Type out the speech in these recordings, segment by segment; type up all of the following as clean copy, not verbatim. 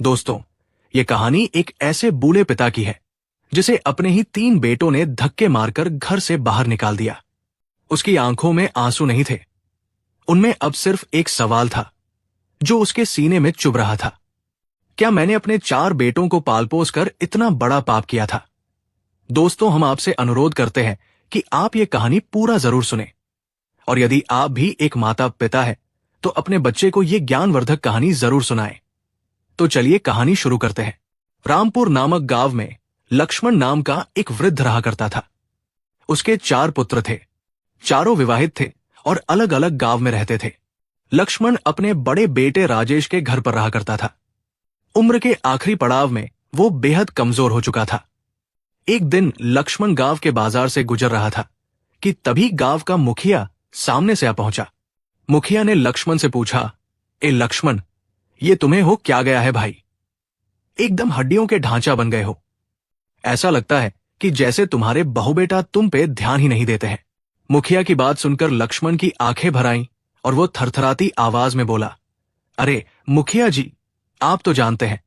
दोस्तों, ये कहानी एक ऐसे बूढ़े पिता की है जिसे अपने ही 3 बेटों ने धक्के मारकर घर से बाहर निकाल दिया। उसकी आंखों में आंसू नहीं थे, उनमें अब सिर्फ एक सवाल था जो उसके सीने में चुभ रहा था। क्या मैंने अपने 4 बेटों को पाल पोस कर इतना बड़ा पाप किया था? दोस्तों, हम आपसे अनुरोध करते हैं कि आप ये कहानी पूरा जरूर सुने, और यदि आप भी एक माता पिता है तो अपने बच्चे को ये ज्ञानवर्धक कहानी जरूर सुनाएं। तो चलिए कहानी शुरू करते हैं। रामपुर नामक गांव में लक्ष्मण नाम का एक वृद्ध रहा करता था। उसके 4 पुत्र थे, चारों विवाहित थे और अलग अलग गांव में रहते थे। लक्ष्मण अपने बड़े बेटे राजेश के घर पर रहा करता था। उम्र के आखिरी पड़ाव में वो बेहद कमजोर हो चुका था। एक दिन लक्ष्मण गांव के बाजार से गुजर रहा था कि तभी गांव का मुखिया सामने से आ पहुंचा। मुखिया ने लक्ष्मण से पूछा, ए लक्ष्मण, ये तुम्हें हो क्या गया है भाई? एकदम हड्डियों के ढांचा बन गए हो। ऐसा लगता है कि जैसे तुम्हारे बहू बेटा तुम पे ध्यान ही नहीं देते हैं। मुखिया की बात सुनकर लक्ष्मण की आंखें भर आईं और वो थरथराती आवाज में बोला, अरे मुखिया जी, आप तो जानते हैं,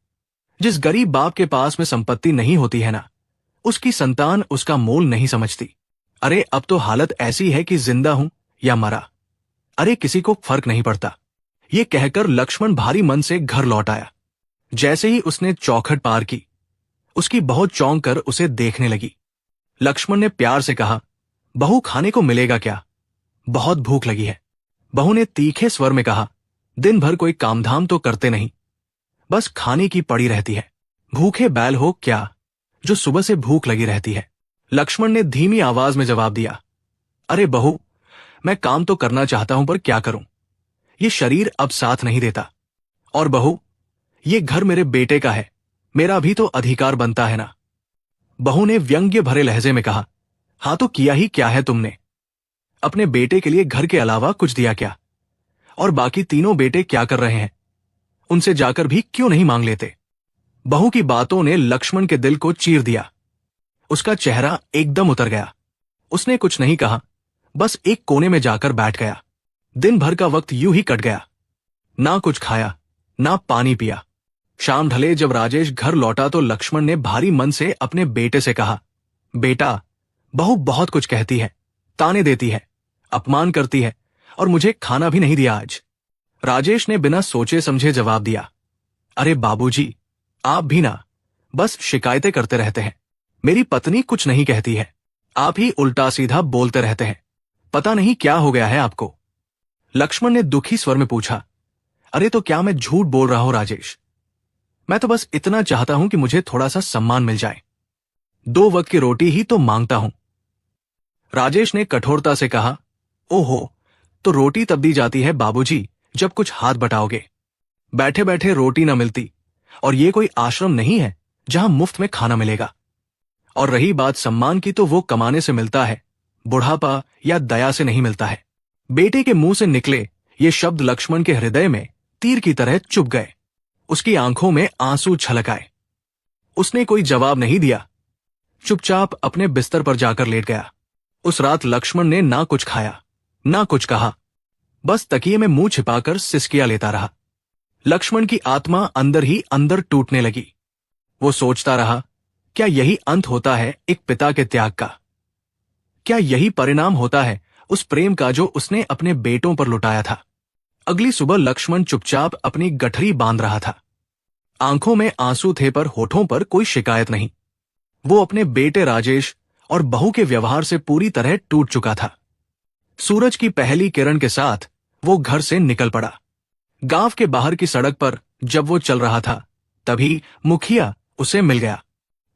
जिस गरीब बाप के पास में संपत्ति नहीं होती है ना, उसकी संतान उसका मोल नहीं समझती। अरे अब तो हालत ऐसी है कि जिंदा हूं या मरा, अरे किसी को फर्क नहीं पड़ता। ये कहकर लक्ष्मण भारी मन से घर लौट आया। जैसे ही उसने चौखट पार की, उसकी बहू चौंक कर उसे देखने लगी। लक्ष्मण ने प्यार से कहा, बहू खाने को मिलेगा क्या? बहुत भूख लगी है। बहू ने तीखे स्वर में कहा, दिन भर कोई कामधाम तो करते नहीं, बस खाने की पड़ी रहती है। भूखे बैल हो क्या जो सुबह से भूख लगी रहती है? लक्ष्मण ने धीमी आवाज में जवाब दिया, अरे बहू, मैं काम तो करना चाहता हूं पर क्या करूं, ये शरीर अब साथ नहीं देता। और बहू, ये घर मेरे बेटे का है, मेरा भी तो अधिकार बनता है ना। बहू ने व्यंग्य भरे लहजे में कहा, हाँ तो किया ही क्या है तुमने? अपने बेटे के लिए घर के अलावा कुछ दिया क्या? और बाकी तीनों बेटे क्या कर रहे हैं? उनसे जाकर भी क्यों नहीं मांग लेते? बहू की बातों ने लक्ष्मण के दिल को चीर दिया। उसका चेहरा एकदम उतर गया। उसने कुछ नहीं कहा, बस एक कोने में जाकर बैठ गया। दिन भर का वक्त यूं ही कट गया। ना कुछ खाया, ना पानी पिया। शाम ढले जब राजेश घर लौटा तो लक्ष्मण ने भारी मन से अपने बेटे से कहा, बेटा, बहू बहुत कुछ कहती है, ताने देती है, अपमान करती है और मुझे खाना भी नहीं दिया आज। राजेश ने बिना सोचे समझे जवाब दिया, अरे बाबूजी, आप भी ना, बस शिकायतें करते रहते हैं। मेरी पत्नी कुछ नहीं कहती है, आप ही उल्टा सीधा बोलते रहते हैं। पता नहीं क्या हो गया है आपको? लक्ष्मण ने दुखी स्वर में पूछा, अरे तो क्या मैं झूठ बोल रहा हूं राजेश? मैं तो बस इतना चाहता हूं कि मुझे थोड़ा सा सम्मान मिल जाए। 2 वक्त की रोटी ही तो मांगता हूं। राजेश ने कठोरता से कहा, ओहो, तो रोटी तब दी जाती है बाबूजी जब कुछ हाथ बटाओगे। बैठे बैठे रोटी न मिलती, और ये कोई आश्रम नहीं है जहां मुफ्त में खाना मिलेगा। और रही बात सम्मान की, तो वो कमाने से मिलता है, बुढ़ापा या दया से नहीं मिलता है। बेटे के मुंह से निकले ये शब्द लक्ष्मण के हृदय में तीर की तरह चुभ गए। उसकी आंखों में आंसू छलक आए। उसने कोई जवाब नहीं दिया, चुपचाप अपने बिस्तर पर जाकर लेट गया। उस रात लक्ष्मण ने ना कुछ खाया, ना कुछ कहा, बस तकिए में मुंह छिपाकर सिसकियां लेता रहा। लक्ष्मण की आत्मा अंदर ही अंदर टूटने लगी। वो सोचता रहा, क्या यही अंत होता है एक पिता के त्याग का? क्या यही परिणाम होता है उस प्रेम का जो उसने अपने बेटों पर लुटाया था? अगली सुबह लक्ष्मण चुपचाप अपनी गठरी बांध रहा था। आंखों में आंसू थे पर होठों पर कोई शिकायत नहीं। वो अपने बेटे राजेश और बहू के व्यवहार से पूरी तरह टूट चुका था। सूरज की पहली किरण के साथ वो घर से निकल पड़ा। गांव के बाहर की सड़क पर जब वो चल रहा था, तभी मुखिया उसे मिल गया।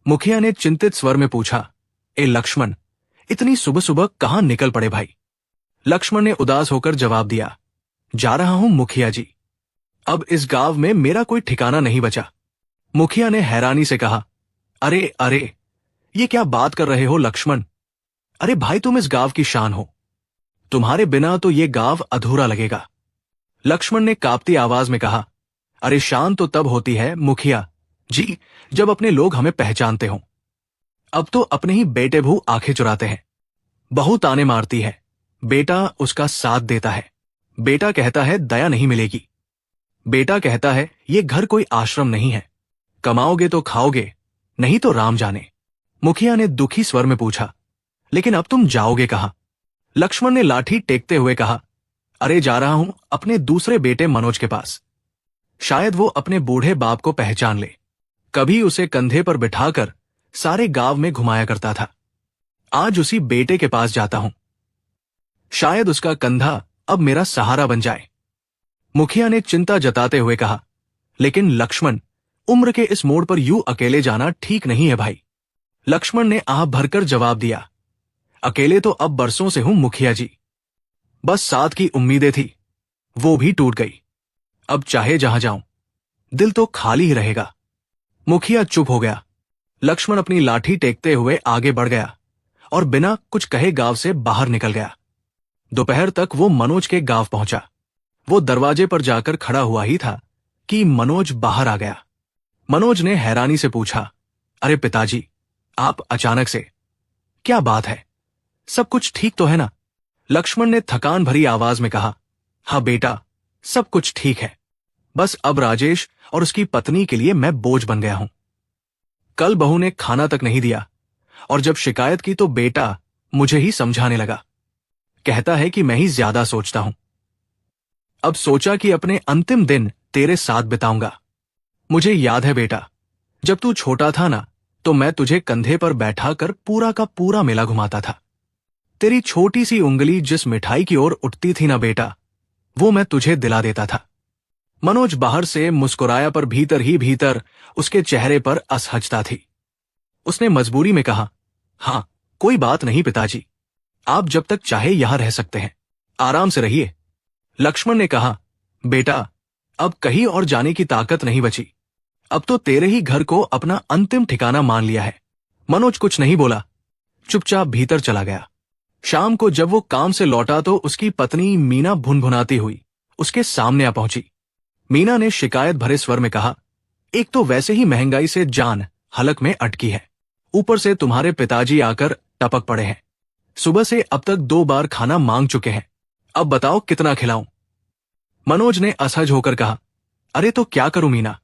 मुखिया ने चिंतित स्वर में पूछा, ए लक्ष्मण, इतनी सुबह सुबह कहां निकल पड़े भाई? लक्ष्मण ने उदास होकर जवाब दिया, जा रहा हूं मुखिया जी, अब इस गांव में मेरा कोई ठिकाना नहीं बचा। मुखिया ने हैरानी से कहा, अरे अरे, ये क्या बात कर रहे हो लक्ष्मण? अरे भाई, तुम इस गांव की शान हो, तुम्हारे बिना तो ये गांव अधूरा लगेगा। लक्ष्मण ने कांपती आवाज में कहा, अरे शान तो तब होती है मुखिया जी जब अपने लोग हमें पहचानते हों। अब तो अपने ही बेटे भू आंखें चुराते हैं। बहू ताने मारती है, बेटा उसका साथ देता है। बेटा कहता है दया नहीं मिलेगी। बेटा कहता है ये घर कोई आश्रम नहीं है, कमाओगे तो खाओगे, नहीं तो राम जाने। मुखिया ने दुखी स्वर में पूछा, लेकिन अब तुम जाओगे कहां? लक्ष्मण ने लाठी टेकते हुए कहा, अरे जा रहा हूं अपने दूसरे बेटे मनोज के पास। शायद वो अपने बूढ़े बाप को पहचान ले। कभी उसे कंधे पर बिठाकर सारे गांव में घुमाया करता था। आज उसी बेटे के पास जाता हूं, शायद उसका कंधा अब मेरा सहारा बन जाए। मुखिया ने चिंता जताते हुए कहा, लेकिन लक्ष्मण, उम्र के इस मोड़ पर यूं अकेले जाना ठीक नहीं है भाई। लक्ष्मण ने आह भरकर जवाब दिया, अकेले तो अब बरसों से हूं मुखिया जी। बस साथ की उम्मीदें थी, वो भी टूट गई। अब चाहे जहां जाऊं, दिल तो खाली ही रहेगा। मुखिया चुप हो गया। लक्ष्मण अपनी लाठी टेकते हुए आगे बढ़ गया और बिना कुछ कहे गांव से बाहर निकल गया। दोपहर तक वो मनोज के गांव पहुंचा। वो दरवाजे पर जाकर खड़ा हुआ ही था कि मनोज बाहर आ गया। मनोज ने हैरानी से पूछा, अरे पिताजी, आप अचानक से? क्या बात है, सब कुछ ठीक तो है ना? लक्ष्मण ने थकान भरी आवाज में कहा, हाँ बेटा, सब कुछ ठीक है। बस अब राजेश और उसकी पत्नी के लिए मैं बोझ बन गया हूं। कल बहू ने खाना तक नहीं दिया और जब शिकायत की तो बेटा मुझे ही समझाने लगा। कहता है कि मैं ही ज्यादा सोचता हूं। अब सोचा कि अपने अंतिम दिन तेरे साथ बिताऊंगा। मुझे याद है बेटा, जब तू छोटा था ना, तो मैं तुझे कंधे पर बैठाकर पूरा का पूरा मेला घुमाता था। तेरी छोटी सी उंगली जिस मिठाई की ओर उठती थी ना बेटा, वो मैं तुझे दिला देता था। मनोज बाहर से मुस्कुराया पर भीतर ही भीतर उसके चेहरे पर असहजता थी। उसने मजबूरी में कहा, हां, कोई बात नहीं पिताजी, आप जब तक चाहे यहां रह सकते हैं, आराम से रहिए। लक्ष्मण ने कहा, बेटा, अब कहीं और जाने की ताकत नहीं बची। अब तो तेरे ही घर को अपना अंतिम ठिकाना मान लिया है। मनोज कुछ नहीं बोला, चुपचाप भीतर चला गया। शाम को जब वो काम से लौटा तो उसकी पत्नी मीना भुनभुनाती हुई उसके सामने आ पहुंची। मीना ने शिकायत भरे स्वर में कहा, एक तो वैसे ही महंगाई से जान हलक में अटकी है, ऊपर से तुम्हारे पिताजी आकर टपक पड़े हैं। सुबह से अब तक 2 बार खाना मांग चुके हैं, अब बताओ कितना खिलाऊं? मनोज ने असहज होकर कहा, अरे तो क्या करूं मीना,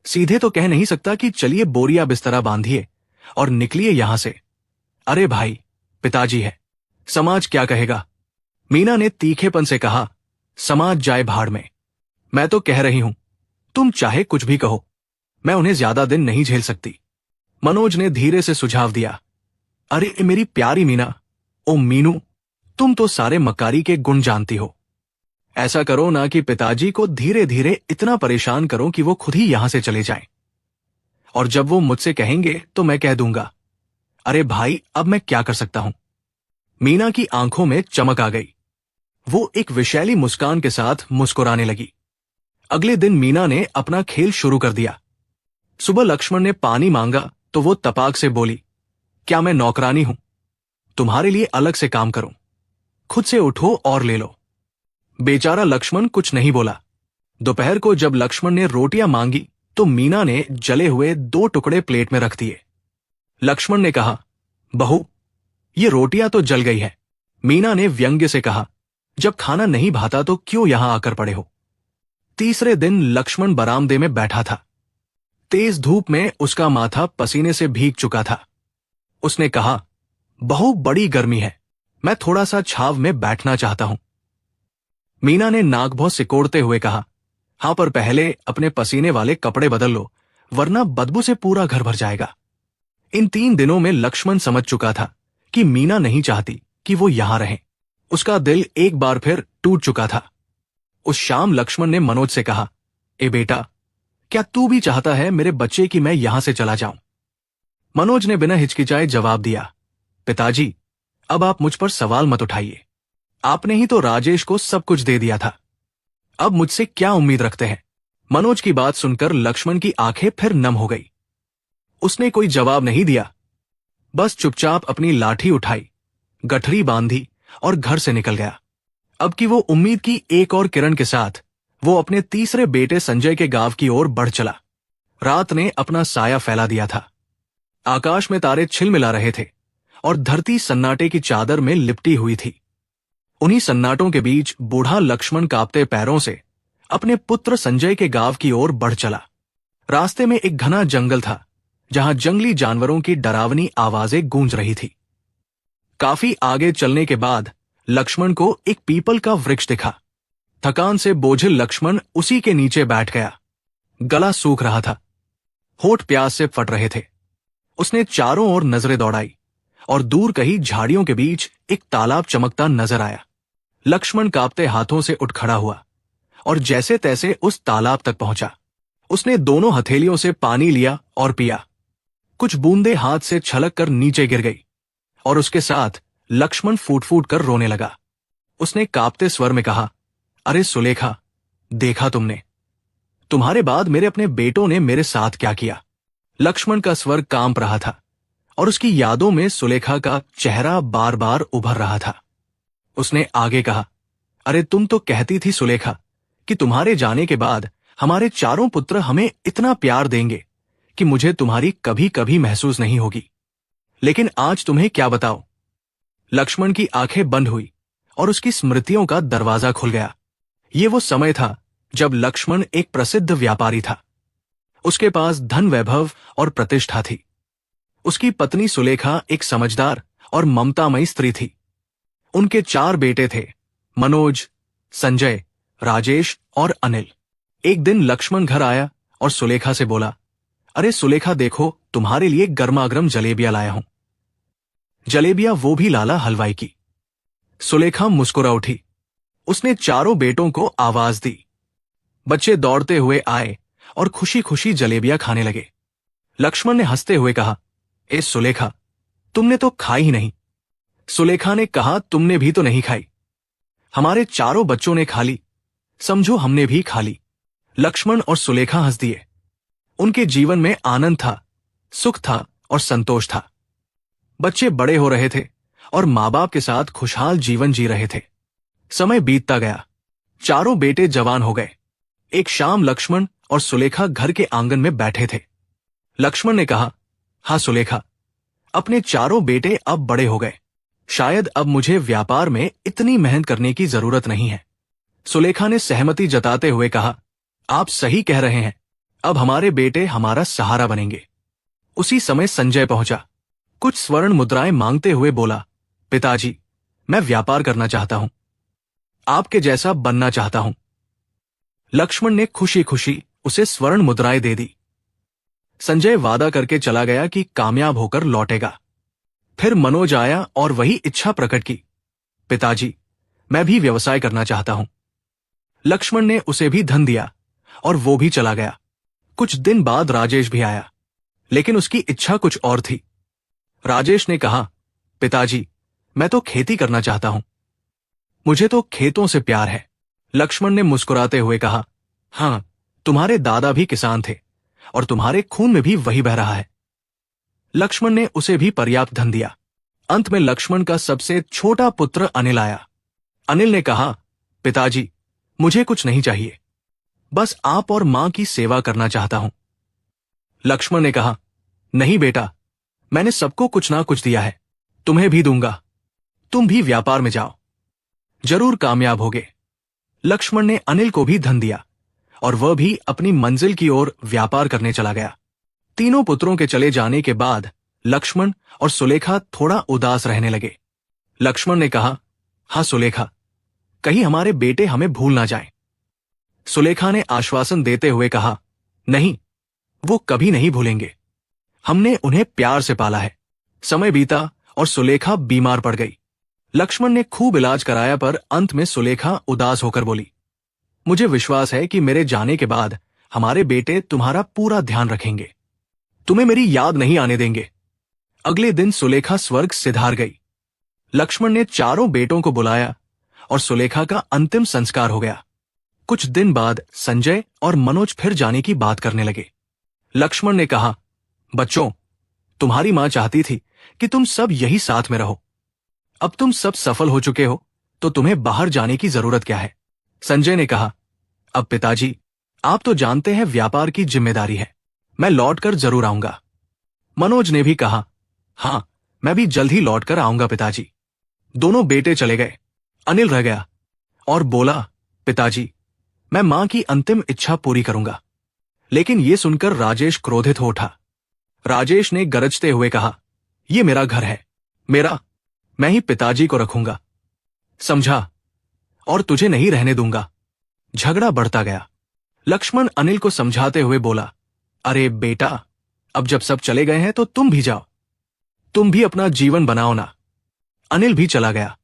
सीधे तो कह नहीं सकता कि चलिए बोरिया बिस्तरा बांधिए और निकलिए यहां से। अरे भाई, पिताजी है, समाज क्या कहेगा? मीना ने तीखेपन से कहा, समाज जाए भाड़ में। मैं तो कह रही हूं, तुम चाहे कुछ भी कहो, मैं उन्हें ज्यादा दिन नहीं झेल सकती। मनोज ने धीरे से सुझाव दिया, अरे मेरी प्यारी मीना, ओ मीनू, तुम तो सारे मकारी के गुण जानती हो। ऐसा करो ना कि पिताजी को धीरे धीरे इतना परेशान करो कि वो खुद ही यहां से चले जाएं। और जब वो मुझसे कहेंगे तो मैं कह दूंगा, अरे भाई, अब मैं क्या कर सकता हूं? मीना की आंखों में चमक आ गई। वो एक विशैली मुस्कान के साथ मुस्कुराने लगी। अगले दिन मीना ने अपना खेल शुरू कर दिया। सुबह लक्ष्मण ने पानी मांगा तो वो तपाक से बोली, क्या मैं नौकरानी हूं, तुम्हारे लिए अलग से काम करूं? खुद से उठो और ले लो। बेचारा लक्ष्मण कुछ नहीं बोला। दोपहर को जब लक्ष्मण ने रोटियां मांगी तो मीना ने जले हुए 2 टुकड़े प्लेट में रख दिए। लक्ष्मण ने कहा, बहू, ये रोटियां तो जल गई है। मीना ने व्यंग्य से कहा, जब खाना नहीं भाता तो क्यों यहां आकर पड़े हो? तीसरे दिन लक्ष्मण बरामदे में बैठा था। तेज धूप में उसका माथा पसीने से भीग चुका था। उसने कहा, बहू, बड़ी गर्मी है, मैं थोड़ा सा छाव में बैठना चाहता हूं। मीना ने नाक भौं सिकोड़ते हुए कहा, हां, पर पहले अपने पसीने वाले कपड़े बदल लो, वरना बदबू से पूरा घर भर जाएगा। इन 3 दिनों में लक्ष्मण समझ चुका था कि मीना नहीं चाहती कि वो यहां रहे। उसका दिल एक बार फिर टूट चुका था। उस शाम लक्ष्मण ने मनोज से कहा, ए बेटा, क्या तू भी चाहता है मेरे बच्चे कि मैं यहां से चला जाऊं? मनोज ने बिना हिचकिचाए जवाब दिया, पिताजी, अब आप मुझ पर सवाल मत उठाइए। आपने ही तो राजेश को सब कुछ दे दिया था, अब मुझसे क्या उम्मीद रखते हैं? मनोज की बात सुनकर लक्ष्मण की आंखें फिर नम हो गई। उसने कोई जवाब नहीं दिया, बस चुपचाप अपनी लाठी उठाई, गठरी बांधी और घर से निकल गया। अब की वो उम्मीद की एक और किरण के साथ वो अपने तीसरे बेटे संजय के गांव की ओर बढ़ चला। रात ने अपना साया फैला दिया था। आकाश में तारे छिलमिला रहे थे और धरती सन्नाटे की चादर में लिपटी हुई थी। उन्हीं सन्नाटों के बीच बूढ़ा लक्ष्मण कांपते पैरों से अपने पुत्र संजय के गांव की ओर बढ़ चला। रास्ते में एक घना जंगल था जहां जंगली जानवरों की डरावनी आवाजें गूंज रही थी। काफी आगे चलने के बाद लक्ष्मण को एक पीपल का वृक्ष दिखा। थकान से बोझिल लक्ष्मण उसी के नीचे बैठ गया। गला सूख रहा था, होठ प्यास से फट रहे थे। उसने चारों ओर नजरें दौड़ाई और दूर कहीं झाड़ियों के बीच एक तालाब चमकता नजर आया। लक्ष्मण कांपते हाथों से उठ खड़ा हुआ और जैसे तैसे उस तालाब तक पहुंचा। उसने दोनों हथेलियों से पानी लिया और पिया। कुछ बूंदें हाथ से छलक कर नीचे गिर गई और उसके साथ लक्ष्मण फूट फूट कर रोने लगा। उसने कांपते स्वर में कहा, अरे सुलेखा, देखा तुमने? तुम्हारे बाद मेरे अपने बेटों ने मेरे साथ क्या किया? लक्ष्मण का स्वर कांप रहा था और उसकी यादों में सुलेखा का चेहरा बार बार उभर रहा था। उसने आगे कहा, अरे तुम तो कहती थी सुलेखा कि तुम्हारे जाने के बाद हमारे चारों पुत्र हमें इतना प्यार देंगे कि मुझे तुम्हारी कभी कभी महसूस नहीं होगी। लेकिन आज तुम्हें क्या बताओ? लक्ष्मण की आंखें बंद हुई और उसकी स्मृतियों का दरवाजा खुल गया। ये वो समय था जब लक्ष्मण एक प्रसिद्ध व्यापारी था। उसके पास धन वैभव और प्रतिष्ठा थी। उसकी पत्नी सुलेखा एक समझदार और ममतामयी स्त्री थी। उनके 4 बेटे थे, मनोज, संजय, राजेश और अनिल। एक दिन लक्ष्मण घर आया और सुलेखा से बोला, अरे सुलेखा देखो, तुम्हारे लिए गर्मागर्म जलेबियां लाया हूं। जलेबियां वो भी लाला हलवाई की। सुलेखा मुस्कुरा उठी। उसने चारों बेटों को आवाज दी। बच्चे दौड़ते हुए आए और खुशी खुशी जलेबियां खाने लगे। लक्ष्मण ने हंसते हुए कहा, ए सुलेखा, तुमने तो खाई ही नहीं। सुलेखा ने कहा, तुमने भी तो नहीं खाई। हमारे चारों बच्चों ने खा ली, समझो हमने भी खा ली। लक्ष्मण और सुलेखा हंस दिए। उनके जीवन में आनंद था, सुख था और संतोष था। बच्चे बड़े हो रहे थे और माँ बाप के साथ खुशहाल जीवन जी रहे थे। समय बीतता गया। चारों बेटे जवान हो गए। एक शाम लक्ष्मण और सुलेखा घर के आंगन में बैठे थे। लक्ष्मण ने कहा, हाँ सुलेखा, अपने चारों बेटे अब बड़े हो गए। शायद अब मुझे व्यापार में इतनी मेहनत करने की जरूरत नहीं है। सुलेखा ने सहमति जताते हुए कहा, आप सही कह रहे हैं, अब हमारे बेटे हमारा सहारा बनेंगे। उसी समय संजय पहुंचा। कुछ स्वर्ण मुद्राएं मांगते हुए बोला, पिताजी, मैं व्यापार करना चाहता हूं, आपके जैसा बनना चाहता हूं। लक्ष्मण ने खुशी खुशी उसे स्वर्ण मुद्राएं दे दी। संजय वादा करके चला गया कि कामयाब होकर लौटेगा। फिर मनोज आया और वही इच्छा प्रकट की, पिताजी, मैं भी व्यवसाय करना चाहता हूं। लक्ष्मण ने उसे भी धन दिया और वो भी चला गया। कुछ दिन बाद राजेश भी आया, लेकिन उसकी इच्छा कुछ और थी। राजेश ने कहा, पिताजी, मैं तो खेती करना चाहता हूं, मुझे तो खेतों से प्यार है। लक्ष्मण ने मुस्कुराते हुए कहा, हां, तुम्हारे दादा भी किसान थे और तुम्हारे खून में भी वही बह रहा है। लक्ष्मण ने उसे भी पर्याप्त धन दिया। अंत में लक्ष्मण का सबसे छोटा पुत्र अनिल आया। अनिल ने कहा, पिताजी, मुझे कुछ नहीं चाहिए, बस आप और मां की सेवा करना चाहता हूं। लक्ष्मण ने कहा, नहीं बेटा, मैंने सबको कुछ ना कुछ दिया है, तुम्हें भी दूंगा। तुम भी व्यापार में जाओ, जरूर कामयाब होगे। लक्ष्मण ने अनिल को भी धन दिया और वह भी अपनी मंजिल की ओर व्यापार करने चला गया। तीनों पुत्रों के चले जाने के बाद लक्ष्मण और सुलेखा थोड़ा उदास रहने लगे। लक्ष्मण ने कहा, हाँ सुलेखा, कहीं हमारे बेटे हमें भूल ना जाएं। सुलेखा ने आश्वासन देते हुए कहा, नहीं, वो कभी नहीं भूलेंगे। हमने उन्हें प्यार से पाला है। समय बीता और सुलेखा बीमार पड़ गई। लक्ष्मण ने खूब इलाज कराया पर अंत में सुलेखा उदास होकर बोली, मुझे विश्वास है कि मेरे जाने के बाद हमारे बेटे तुम्हारा पूरा ध्यान रखेंगे, तुम्हें मेरी याद नहीं आने देंगे। अगले दिन सुलेखा स्वर्ग सिधार गई। लक्ष्मण ने चारों बेटों को बुलाया और सुलेखा का अंतिम संस्कार हो गया। कुछ दिन बाद संजय और मनोज फिर जाने की बात करने लगे। लक्ष्मण ने कहा, बच्चों, तुम्हारी मां चाहती थी कि तुम सब यही साथ में रहो। अब तुम सब सफल हो चुके हो तो तुम्हें बाहर जाने की जरूरत क्या है? संजय ने कहा, अब पिताजी, आप तो जानते हैं व्यापार की जिम्मेदारी है, मैं लौटकर जरूर आऊंगा। मनोज ने भी कहा, हां, मैं भी जल्द ही लौटकर आऊंगा पिताजी। दोनों बेटे चले गए। अनिल रह गया और बोला, पिताजी, मैं मां की अंतिम इच्छा पूरी करूंगा। लेकिन यह सुनकर राजेश क्रोधित हो उठा। राजेश ने गरजते हुए कहा, यह मेरा घर है, मेरा, मैं ही पिताजी को रखूंगा, समझा, और तुझे नहीं रहने दूंगा। झगड़ा बढ़ता गया। लक्ष्मण अनिल को समझाते हुए बोला, अरे बेटा, अब जब सब चले गए हैं तो तुम भी जाओ, तुम भी अपना जीवन बनाओ ना। अनिल भी चला गया।